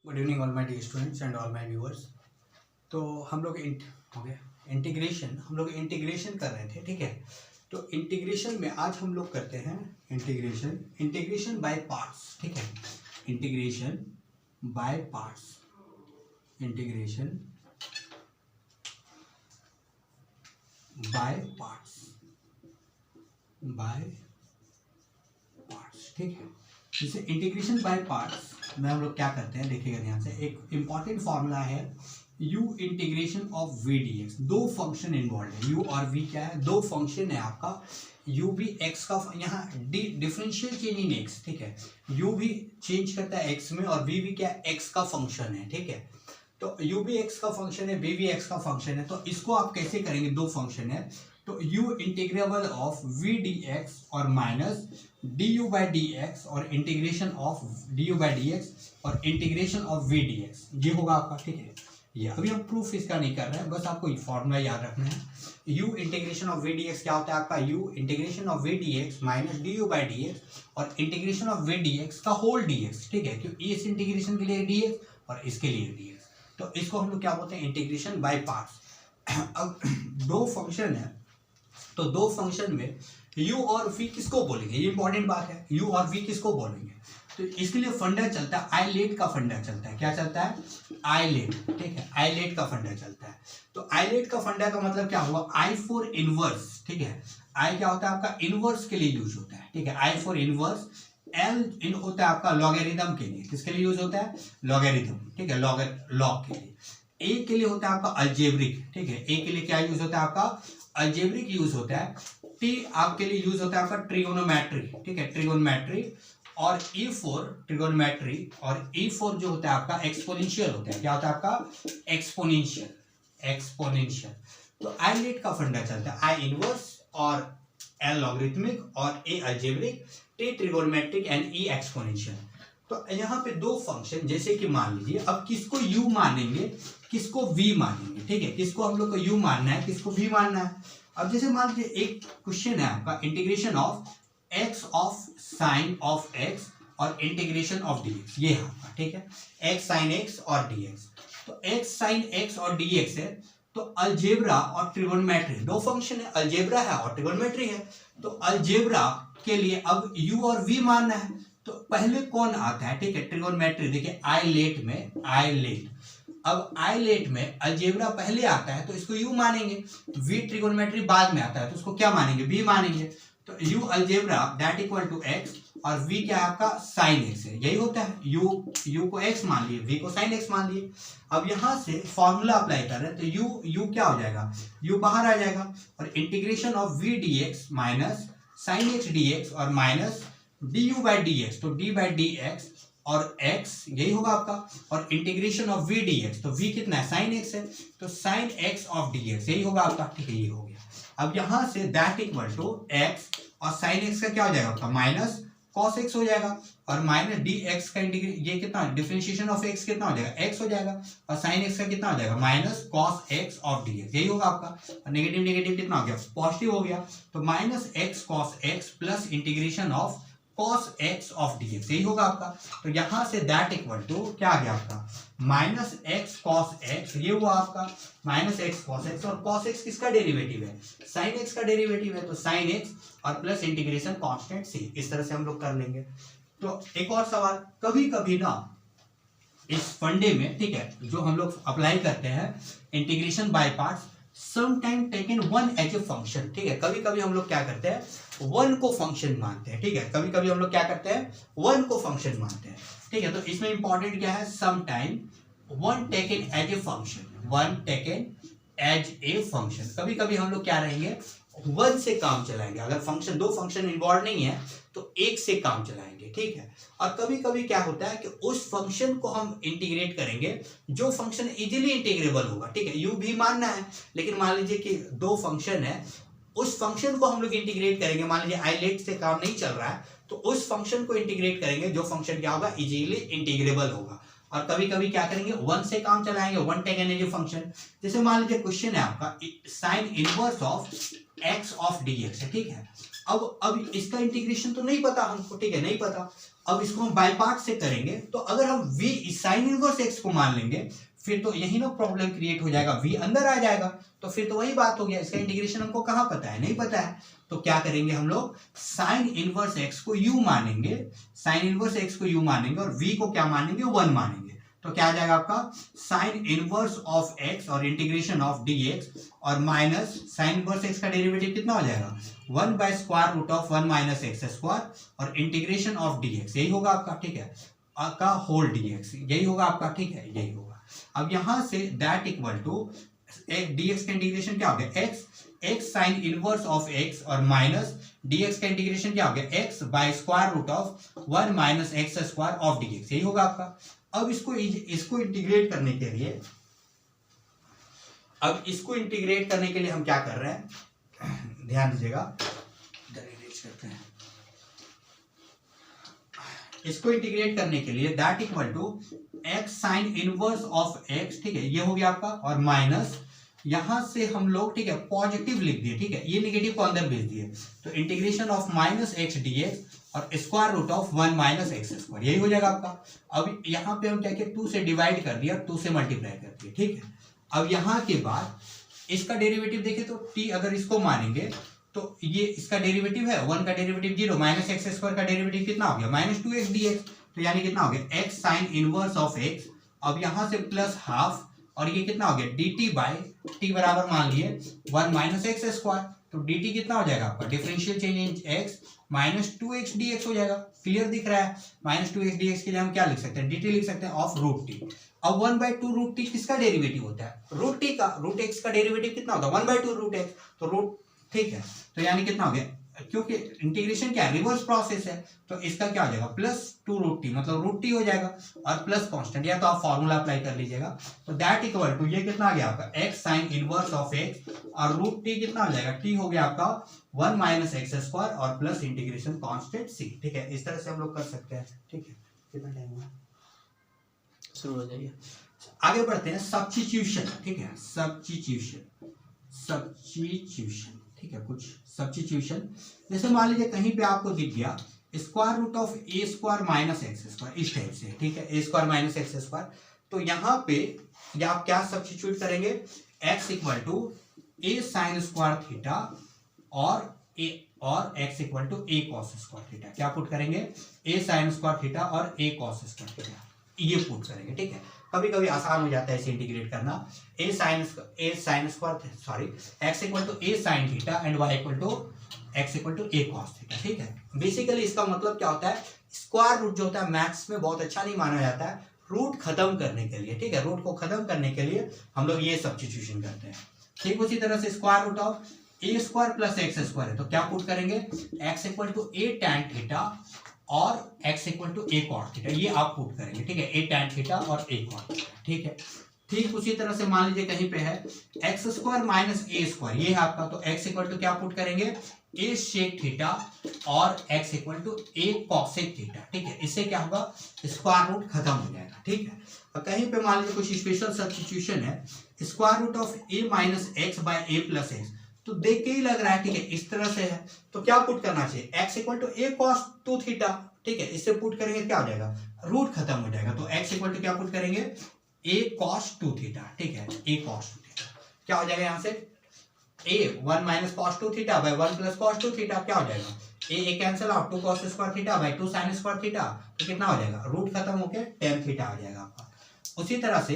Good evening all my dear students and all my viewers. तो हम लोग integration कर रहे थे, ठीक है। तो इंटीग्रेशन में आज हम लोग करते हैं इंटीग्रेशन बाय पार्ट्स, ठीक है। Integration by parts, integration by parts, ठीक है। जैसे इंटीग्रेशन बाय पार्ट्स में हम लोग क्या करते हैं, देखिएगा ध्यान से। एक इंपॉर्टेंट फॉर्मूला है u integration of v dx। दो फंक्शन इन्वॉल्व है, u और v क्या है, दो फंक्शन है आपका। u भी x का, यहाँ डिफरेंशियल चेंज इन x, ठीक है। u भी चेंज करता है x में और v भी क्या है, x का फंक्शन है, ठीक है। तो u भी x का फंक्शन है, v भी x का फंक्शन है। तो इसको आप कैसे करेंगे, दो फंक्शन है तो u integrable of v dx और माइनस du बाई dx और integration of du by dx और इंटीग्रेशन ऑफ v dx, ये होगा आपका, ठीक है। ये अभी हम प्रूफ इसका नहीं कर रहे हैं, बस आपको फॉर्मूला याद रखना है। u integration of v dx क्या होता है आपका, u integration of v dx minus du by dx और इंटीग्रेशन ऑफ v dx का होल dx, ठीक है। क्योंकि इस इंटीग्रेशन के लिए dx और इसके लिए dx, तो इसको हम लोग क्या बोलते हैं, इंटीग्रेशन बाय पार्ट्स। अब दो फंक्शन है, तो दो फंक्शन में u और v किसको बोलेंगे, ये इंपॉर्टेंट बात है। u और v किसको बोलेंगे, तो इसके लिए फंडा चलता है, आइलेट का फंडा चलता है। क्या चलता है, आइलेट, ठीक है। आइलेट का फंडा चलता है। तो आइलेट का फंडा का मतलब क्या हुआ, आई फॉर इनवर्स, ठीक है। आई क्या होता है आपका, इनवर्स के लिए यूज होता है, ठीक है। आई फॉर इनवर्स, एल इन होता है आपका लॉगरिथम के लिए, किसके लिए यूज होता है, लॉगरिथम, ठीक है, लॉग के लिए। ए के लिए होता है आपका अल्जेब्रिक, ठीक है। ए के लिए क्या यूज होता है आपका, अल्जेब्रिक यूज होता है। टी आपके लिए यूज होता है आपका ट्रिगोनोमेट्री, ठीक है, ट्रिगोनोमेट्री। और ई फोर ट्रिगोनोमेट्री और ई फोर जो होता है आपका एक्सपोनेंशियल होता है। क्या होता है आपका, एक्सपोनेंशियल। तो आइलेट का फंडा चलता है, आई इनवर्स और एल लॉगरिथमिक और A algebraic, T trigonometric and E exponential. तो यहाँ पे दो फंक्शन, जैसे कि मान लीजिए अब किसको u मानेंगे, किसको v मानेंगे, ठीक है। किसको हम लोग को u मानना है, किसको v मानना है। अब जैसे मान लीजिए एक क्वेश्चन है आपका, integration of x of sine of x और इंटीग्रेशन ऑफ dx, ये है आपका, ठीक है। x साइन x और dx, तो x साइन x और dx है। तो अलजेब्रा और ट्रिगोनोमेट्री, दो फंक्शन है, अलजेब्रा है और ट्रिगोनोमेट्री है। तो अलजेब्रा के लिए अब u और v मानना है, तो पहले कौन आता है, ठीक है, ट्रिगोनोमेट्री। देखिए आइलेट में, अब आइलेट में अलजेब्रा पहले आता है तो इसको u मानेंगे। v ट्रिगोनोमेट्री बाद में आता है तो उसको क्या मानेंगे, v मानेंगे। तो u algebra that equal to x और v क्या है आपका, साइन x है, यही होता है। u को x मान लिए, v को साइन x मान लिए। अब यहां से फॉर्मूला अप्लाई कर रहे हैं तो u क्या हो जाएगा, u बाहर आ जाएगा और integration of v dx minus sine x dx और माइनस du बाई dx, तो d बाई dx और x यही होगा आपका, और इंटीग्रेशन ऑफ v dx, तो v कितना है, साइन x है, तो साइन x ऑफ dx यही होगा आपका, ठीक है, ये हो गया। अब यहां से दैट इक्वल टू x और साइन x का क्या हो जाएगा आपका, माइनस cos x हो जाएगा और माइनस dx का इंटीग्रेट, ये कितना डिफरेंशिएशन ऑफ x कितना हो जाएगा, x हो जाएगा और साइन x का कितना हो जाएगा, minus cos x of dx, यही होगा आपका। और नेगेटिव नेगेटिव कितना हो गया, पॉजिटिव हो गया, तो minus x cos x plus integration of cos x of dx, यही होगा आपका। तो यहां से दैट इक्वल टू क्या आ गया आपका, माइनस x cos x, ये हुआ आपका माइनस x cos x, और cos x किसका डेरिवेटिव है, sin x का डेरिवेटिव है, तो sin x और प्लस इंटीग्रेशन कांस्टेंट c, इस तरह से हम लोग कर लेंगे। तो एक और सवाल, कभी कभी ना इस फंडे में, ठीक है, जो हम लोग अप्लाई करते हैं integration by parts, sometime taken one as a function, ठीक है। कभी कभी हम लोग क्या करते हैं, वन को फंक्शन मानते हैं, ठीक है। कभी कभी हम लोग क्या करते हैं, वन को फंक्शन मानते हैं, ठीक है। तो इसमें इंपॉर्टेंट क्या है, sometime one taken as a function, one taken as a function. कभी कभी हम लोग क्या रहेंगे, वन से काम चलाएंगे। अगर फंक्शन, दो फंक्शन इन्वॉल्व नहीं है तो एक से काम चलाएंगे, ठीक है। और कभी कभी क्या होता है कि उस फंक्शन को हम इंटीग्रेट करेंगे जो फंक्शन इजीली इंटीग्रेबल होगा, ठीक है। u भी मानना है, लेकिन मान लीजिए कि दो फंक्शन है, उस फंक्शन को हम लोग इंटीग्रेट करेंगे। मान लीजिए आइलेट से काम नहीं चल रहा है तो उस फंक्शन को इंटीग्रेट करेंगे जो फंक्शन क्या होगा, इजीली इंटीग्रेबल होगा। और कभी कभी क्या करेंगे, वन से काम चलाएंगे, one taken as a function. जैसे मान लीजिए क्वेश्चन है आपका sine inverse of x of dx है, ठीक है। अब इसका इंटीग्रेशन तो नहीं पता हमको, ठीक है, नहीं पता। अब इसको हम बाय पार्ट से करेंगे, तो अगर हम v साइन इनवर्स x को मान लेंगे फिर तो यही ना प्रॉब्लम क्रिएट हो जाएगा, v अंदर आ जाएगा, तो फिर तो वही बात हो गया, इसका इंटीग्रेशन हमको कहाँ पता है, नहीं पता है। तो क्या करेंगे हम लोग, साइन इनवर्स x को u मानेंगे, साइन इनवर्स x को u मानेंगे और v को क्या मानेंगे, 1 मानेंगे। तो क्या आ जाएगा आपका साइन इनवर्स ऑफ x और इंटीग्रेशन ऑफ dx और माइनस साइन इनवर्स x का डेरिवेटिव कितना हो जाएगा, 1 by square root of 1 minus x square और इंटीग्रेशन ऑफ dx, यही होगा आपका, ठीक है, का होल dx, यही होगा आपका, ठीक है, यही होगा। अब यहां से दैट इक्वल टू dx का इंटीग्रेशन क्या हो गया, x sine inverse of x और माइनस dx का इंटीग्रेशन क्या हो गया, x by square root of 1 minus x square of dx, यही होगा आपका। अब इसको इंटीग्रेट करने के लिए, अब इसको इंटीग्रेट करने के लिए हम क्या कर रहे हैं, ध्यान दीजिएगा, करते हैं इसको इंटीग्रेट करने के लिए that equal to x sine inverse of x, ठीक है, ये हो गया आपका, और माइनस यहां से हम लोग, ठीक है, पॉजिटिव लिख दिए, ठीक है, ये नेगेटिव को अंदर भेज दिए, तो integration of minus x dx और square root of 1 minus x square, यही हो जाएगा आपका। अब यहाँ पे हम क्या किया, 2 से डिवाइड कर दिया, 2 से मल्टीप्लाई कर दिया, ठीक है। अब यहाँ के बाद इसका डेरिवेटिव देखें तो t अगर इसको मानेंगे तो ये इसका डेरिवेटिव है 1 का डेरिवेटिव 0, माइनस एक्स स्क्वायर का डेरिवेटिव कितना हो गया, माइनस 2x dx, तो यानी कितना हो गया x sine inverse of x, अब यहाँ से प्लस हाफ और ये कितना हो गया dt बाय t बराबर मान लिए 1 माइनस एक्स स्क्वायर, तो dt कितना हो जाएगा आपका, differential change in x minus 2x dx हो जाएगा। क्लियर दिख रहा है, माइनस 2x dx के लिए हम क्या लिख सकते हैं, dt लिख सकते हैं ऑफ रूट टी। अब 1/2 रूट टी किसका डेरिवेटिव होता है, रूट टी का, रूट x का डेरिवेटिव कितना होता है 1/2 रूट x, तो रूट, ठीक है, तो यानी कितना हो गया, क्योंकि इंटीग्रेशन क्या है, रिवर्स प्रोसेस है, तो इसका क्या हो जाएगा प्लस 2 रूट टी, मतलब रूट टी हो जाएगा और प्लस कांस्टेंट, या तो आप फॉर्मूला अप्लाई कर लीजिएगा, तो दैट इक्वल टू ये कितना आ गया आपका x sine inverse of x और रूट टी कितना हो जाएगा, t हो गया आपका 1 माइनस एक्स स्क्वायर और प्लस इंटीग्रेशन कांस्टेंट c, ठीक है, इस तरह से हम लोग कर सकते हैं, ठीक है। कितना टाइम हुआ, शुरू हो जाइए, आगे बढ़ते हैं, सब्स्टिट्यूशन, ठीक है, सब्स्टिट्यूशन, ठीक है, कुछ सब्स्टिट्यूशन, जैसे मान लीजिए कहीं पे आपको दिख गया square root of a square minus x square, इस टाइप से, ठीक है, a square minus x square, तो यहाँ पे या आप क्या सब्स्टिट्यूट करेंगे, x equal to a sine square theta और x equal to a cos square theta, क्या पुट करेंगे, ए साइन स्क्वायर थीटा और ए कॉस स्क्वायर थीटा, ये पुट करेंगे, ठीक है। कभी कभी आसान हो जाता है इसे इंटीग्रेट करना, a sine square, sorry, x equal to a sine theta and y equal to x equal to a cos theta, ठीक है। बेसिकली इसका मतलब क्या होता है, स्क्वायर रूट जो होता है मैथ्स में बहुत अच्छा नहीं माना जाता है, रूट खत्म करने के लिए, ठीक है, रूट को खत्म करने के लिए हम लोग ये सब्स्टिट्यूशन करते हैं। ठीक उसी तरह से square root of a square plus x square है, तो क्या पुट करेंगे, x equal to a tan theta और x equal to a cot theta, ये आप पुट करेंगे, ठीक है, ए टैन थीटा और ए कॉट थीटा, ठीक है। ठीक उसी तरह से मान लीजिए कहीं पे है x square minus a square, ये है आपका, तो x इक्वल टू क्या पुट करेंगे, ए शेक थीटा और x equal to a cosec theta, ठीक है। इससे क्या होगा, स्क्वायर रूट खत्म हो जाएगा, ठीक है। और कहीं पे मान लीजिए कुछ स्पेशल सब्स्टिट्यूशन है, square root of a minus x by a plus x, तो देख के ही लग रहा है, ठीक है, इस तरह से है, तो क्या पुट करना चाहिए, x equal to a cos 2 theta, ठीक है, इससे पुट करेंगे क्या हो जाएगा, रूट खत्म हो जाएगा, तो x इक्वल टू क्या पुट करेंगे, ए कॉस 2 थीटा, ठीक है, ए कॉस 2 थीटा, क्या हो जाएगा यहाँ से, a 1 minus cos 2 theta by 1 plus cos 2 theta, क्या हो जाएगा, a cancel out, 2 cos square theta by 2 sine square theta, तो कितना हो जाएगा, रूट खत्म होके tan थीटा आ जाएगा आपका। उसी तरह से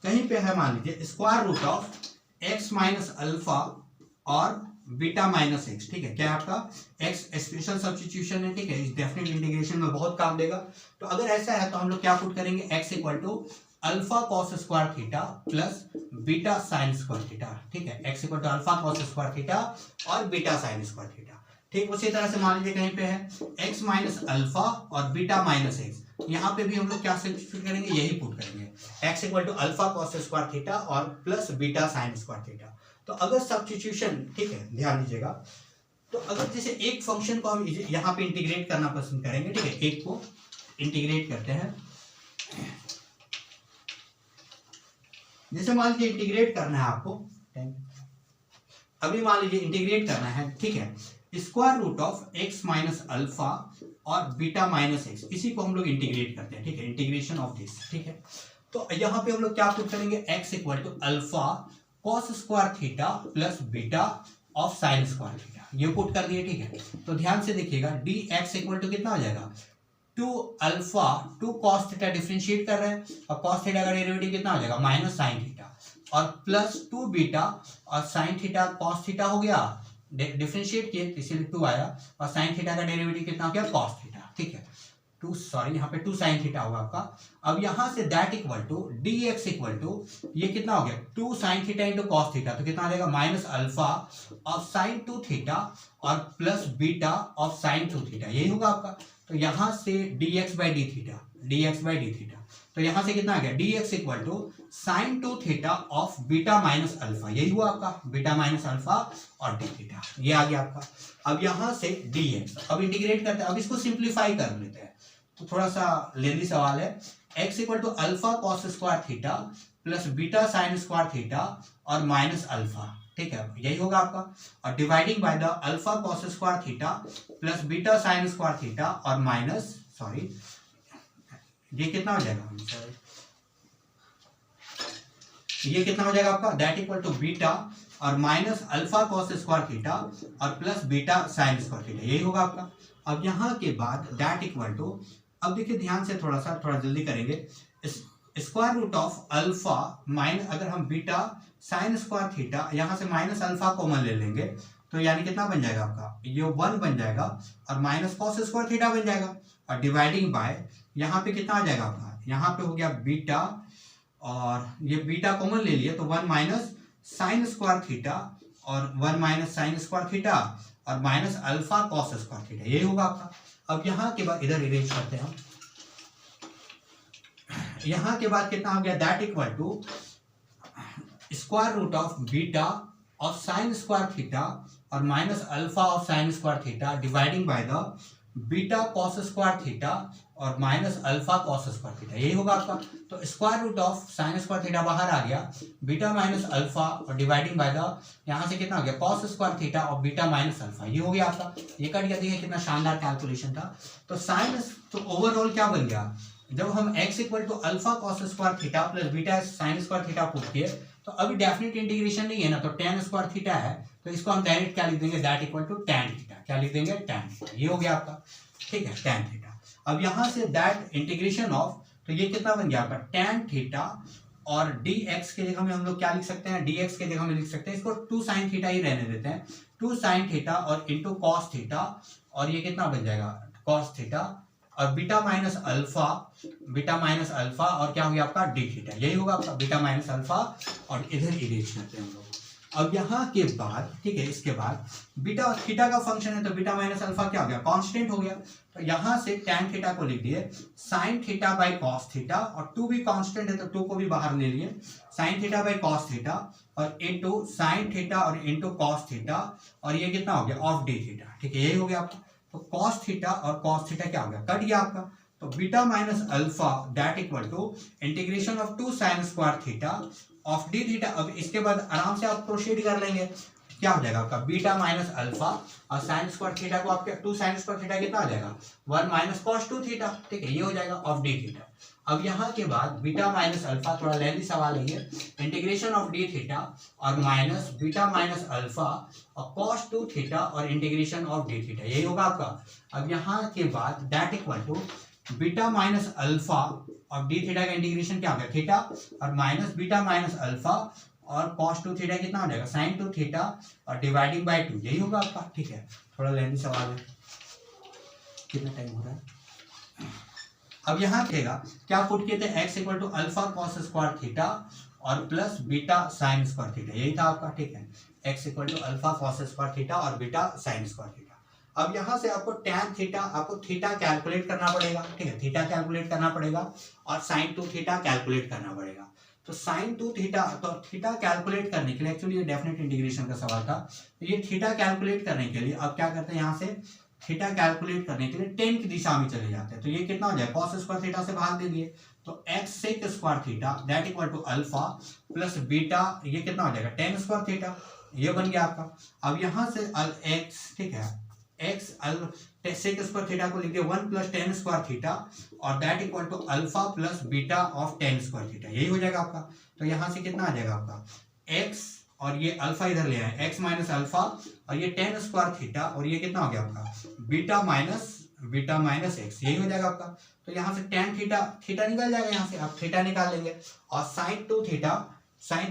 कहीं पे है मान लीजिए square root of x minus alpha और बीटा माइनस एक्स, ठीक है, क्या है आपका x स्पेशल सब्स्टिट्यूशन है, ठीक है, इस डेफिनेट इंटीग्रेशन में बहुत काम देगा। तो अगर ऐसा है तो हम लोग क्या पुट करेंगे, x equal to alpha cos square theta plus beta sine square theta, ठीक है, x equal to alpha cos square theta और बीटा साइन स्क्वायर थीटा। ठीक उसी तरह से मान लीजिए कहीं पे है x माइनस अल्फा और बीटा माइनस एक्स, यहाँ पे भी हम लोग क्या सब्स्टिट्यूट करेंगे, यही पुट करेंगे, x equal to alpha cos square theta और plus beta sine square theta. तो अगर सब्स्टिट्यूशन, ठीक है, ध्यान दीजिएगा, तो अगर जैसे एक फंक्शन को हम यहाँ पे इंटीग्रेट करना पसंद करेंगे, ठीक है, एक को इंटीग्रेट करते हैं, जैसे मान लीजिए इंटीग्रेट करना है आपको, अभी मान लीजिए इंटीग्रेट करना है, ठीक है, square root of x minus alpha और बीटा माइनस एक्स, इसी को हम लोग इंटीग्रेट करते हैं, ठीक है, इंटीग्रेशन ऑफ दिस, ठीक है। तो यहाँ पे हम लोग क्या पुट करेंगे, x equal to alpha cos square theta plus beta of sine square theta, ये पुट कर दिए, ठीक है। तो ध्यान से देखिएगा, डी एक्स इक्वल टू कितना हो जाएगा, 2 अल्फा 2 कॉस थीटा, डिफरेंशिएट कर रहे हैं और कॉस थीटा का डेरिवेटिव कितना हो जाएगा माइनस साइन थीटा, और प्लस 2 बीटा और साइन थीटा कॉस थीटा हो गया, डिफरेंशिएट किए इसीलिए 2 आया, और साइन थीटा का डेरिवेटिव कितना हो गया कॉस थीटा, ठीक है, 2 सॉरी यहाँ पे 2 साइन थीटा होगा आपका। अब यहाँ से that equal to d x equal to ये कितना हो गया 2 sine theta into cos theta, तो कितना आ जाएगा minus alpha of sine 2 theta और plus beta of sine 2 theta, यही होगा आपका। तो यहाँ से d x by d theta, d x by d theta, तो यहाँ से कितना आ गया d x equal to sine 2 theta of beta minus alpha, यही हुआ आपका बीटा माइनस अल्फा और डी थीटा, ये आ गया आपका। अब यहाँ से डी एक्स, अब इंटीग्रेट करते हैं, अब इसको सिंप्लीफाई कर लेते हैं, तो थोड़ा सा लेंदी सवाल है। x equal to alpha cos square theta plus beta sine square theta और माइनस अल्फा, ठीक है, यही होगा आपका, और dividing by the alpha cos square theta plus beta sine square theta और माइनस सॉरी ये कितना हो जाएगा, ये कितना हो जाएगा आपका, दैट इक्वल टू बीटा और minus alpha cos square theta और plus beta sine square theta, यही होगा आपका। अब यहाँ के बाद दैट इक्वल टू, अब देखिए ध्यान से थोड़ा जल्दी करेंगे, square root of alpha minus, अगर हम बीटा साइन स्क्वायर थीटा यहाँ से माइनस अल्फा कॉमन ले लेंगे तो यानी कितना बन जाएगा आपका, ये 1 बन जाएगा और माइनस कॉस स्क्वायर थीटा बन जाएगा, और डिवाइडिंग बाय यहाँ पे कितना आ जाएगा आपका, यहाँ पे हो गया बीटा और ये बीटा कॉमन ले लिए तो 1 माइनस साइन स्क्वायर थीटा और 1 माइनस साइन स्क्वायर थीटा और minus alpha cos square theta, यही होगा आपका। अब यहाँ के बाद इधर इरेज करते हैं हम, यहाँ के बाद कितना हो गया, that equal to square root of beta of sine square theta और minus alpha of sine square theta dividing by the beta cos square theta और minus alpha cos square theta, यही होगा आपका। तो square root of sine square theta बाहर आ गया, beta minus alpha और डिवाइडिंग बाय द यहाँ से कितना हो गया कॉस स्क्वायर थीटा और बीटा माइनस अल्फा, ये हो गया आपका, ये कट गया, देखिए कितना शानदार कैलकुलेशन था। तो साइन, तो ओवरऑल क्या बन गया, जब हम x equal to alpha cos square theta plus beta sine square theta put किए तो अभी डेफिनेट इंटीग्रेशन नहीं है ना, तो tan स्क्वायर थीटा है तो इसको हम डायरेक्ट क्या लिख देंगे, that equal to tan theta, क्या लिख देंगे tan थीटा, ये हो गया आपका, ठीक है, tan थीटा। अब यहाँ से दैट इंटीग्रेशन ऑफ, तो ये कितना बन गया आपका tan थीटा और dx के जगह में हम लोग क्या लिख सकते हैं, dx के जगह में लिख सकते हैं इसको 2 साइन थीटा ही रहने देते हैं, 2 साइन थीटा और इंटू कॉस थीटा, और ये कितना बन जाएगा कॉस थीटा और बीटा माइनस अल्फा और क्या हो गया आपका डी थीटा, यही होगा आपका बीटा माइनस अल्फा, और इधर इरेज करते हैं हम लोग। अब यहाँ के बाद, ठीक है, इसके बाद बीटा थीटा का फंक्शन है तो बीटा माइनस अल्फा क्या हो गया कांस्टेंट हो गया, तो यहाँ से tan थीटा को लिख दिए sine theta by cos theta, और 2 भी कांस्टेंट है तो 2 को भी बाहर ले लिए, sine theta by cos theta और इंटू साइन थीटा और इंटू कॉस थीटा, और ये कितना हो गया ऑफ डी थीटा, ठीक है, यही हो गया आपका। तो कॉस थीटा और कॉस थीटा क्या हो गया, कट गया आपका, तो beta minus alpha that equal to integration of 2 sine square theta of d theta. अब इसके बाद आराम से आप प्रोसीड कर लेंगे, क्या हो जाएगा आपका बीटा माइनस अल्फा और साइन स्क्वायर थीटा को आपके 2 साइन स्क्वायर थीटा कितना आ जाएगा 1 माइनस कॉस 2 थीटा, ठीक है, ये हो जाएगा ऑफ डी थीटा। अब यहाँ के बाद बीटा माइनस अल्फा, थोड़ा लेंथी सवाल है ये, इंटीग्रेशन ऑफ डी थीटा और माइनस बीटा माइनस अल्फा और कॉस 2 थीटा और इंटीग्रेशन ऑफ डी थीटा, यही होगा आपका। अब यहाँ के बाद that equal to beta minus alpha और डी थीटा का इंटीग्रेशन क्या हो गया थीटा और माइनस बीटा माइनस अल्फा और cos 2 थीटा कितना हो जाएगा sin 2 थीटा और डिवाइडिंग बाय 2, यही होगा आपका, ठीक है। थोड़ा लेंथी सवाल है, कितना टाइम हो रहा है। अब यहाँ देगा क्या पुट किए थे x equal to alpha cos square theta और plus beta sine square theta, यही था आपका, ठीक है, x equal to alpha cos square theta और बीटा साइन स्क्वायर थीटा। अब यहाँ से आपको tan थीटा, आपको थीटा कैलकुलेट करना पड़ेगा, ठीक है, थीटा कैलकुलेट करना पड़ेगा और sin 2 थीटा कैलकुलेट करना पड़ेगा। तो sin 2 थीटा, तो थीटा कैलकुलेट करने के लिए, एक्चुअली ये डेफिनेट इंटीग्रेशन का सवाल था, तो ये थीटा कैलकुलेट करने के लिए अब क्या करते हैं, यहाँ से थीटा कैलकुलेट करने के लिए tan की दिशा में चले जाते हैं, तो ये कितना हो जाए cos स्क्वायर थीटा से भाग दे दिए, तो x sec square theta that equal to alpha plus beta, ये कितना हो जाएगा tan स्क्वायर थीटा, ये बन गया आपका। अब यहाँ से x, ठीक है, x सेक स्क्वायर थीटा को लिख दिया 1 प्लस टेन स्क्वायर थीटा और that equal to alpha plus beta of tan square theta, यही हो जाएगा आपका। तो यहाँ से कितना आ जाएगा आपका x और ये अल्फा इधर ले आए, x माइनस अल्फा और ये टेन स्क्वायर थीटा और ये कितना हो गया आपका बीटा माइनस एक्स, यही हो जाएगा आपका। तो यहाँ से टेन थीटा निकल जाएगा, यहाँ से आप थीटा निकाल लेंगे और साइन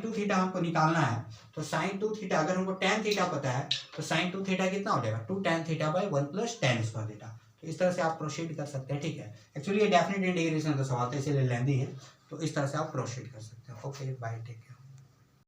टू थीटा हमको निकालना है। तो साइन टू थीटा अगर हमको टेन थीटा पता है तो साइन टू थीटा कितना हो जाएगा 2 tan theta by 1 plus tan square theta. तो इस तरह से आप प्रोसीड कर सकते हैं, ठीक है। एक्चुअली ये डेफिनेट इंटीग्रेशन का सवाल था इसीलिए लेंदी है, तो इस तरह से आप प्रोसीड कर सकते हैं। Okay bye, take care.